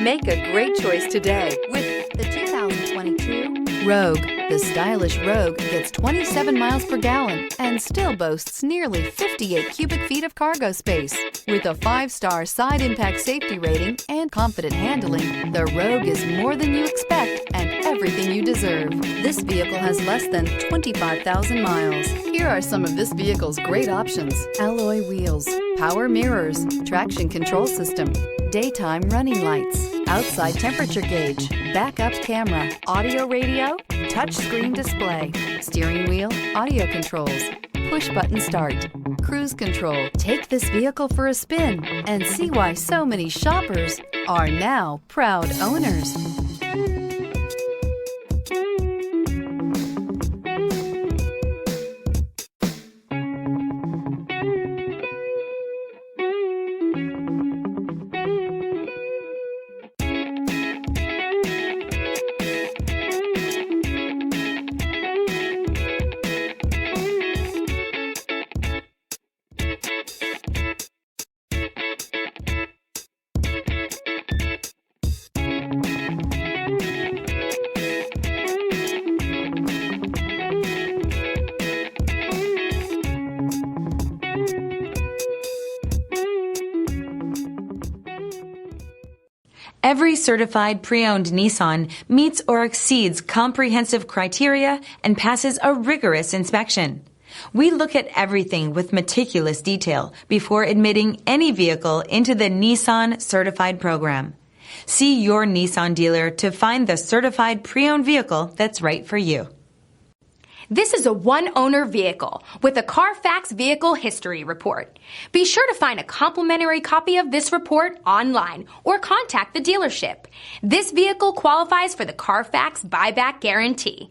Make a great choice today with the 2022 Rogue. The stylish Rogue gets 27 miles per gallon and still boasts nearly 58 cubic feet of cargo space. With a 5-star side impact safety rating and confident handling, the Rogue is more than you expect and everything you deserve. This vehicle has less than 25,000 miles. Here are some of this vehicle's great options: alloy wheels, power mirrors, traction control system, daytime running lights, outside temperature gauge, backup camera, audio radio, touchscreen display, steering wheel audio controls, push button start, cruise control. Take this vehicle for a spin and see why so many shoppers are now proud owners. Every certified pre-owned Nissan meets or exceeds comprehensive criteria and passes a rigorous inspection. We look at everything with meticulous detail before admitting any vehicle into the Nissan Certified Program. See your Nissan dealer to find the certified pre-owned vehicle that's right for you. This is a one-owner vehicle with a Carfax Vehicle History Report. Be sure to find a complimentary copy of this report online or contact the dealership. This vehicle qualifies for the Carfax Buyback Guarantee.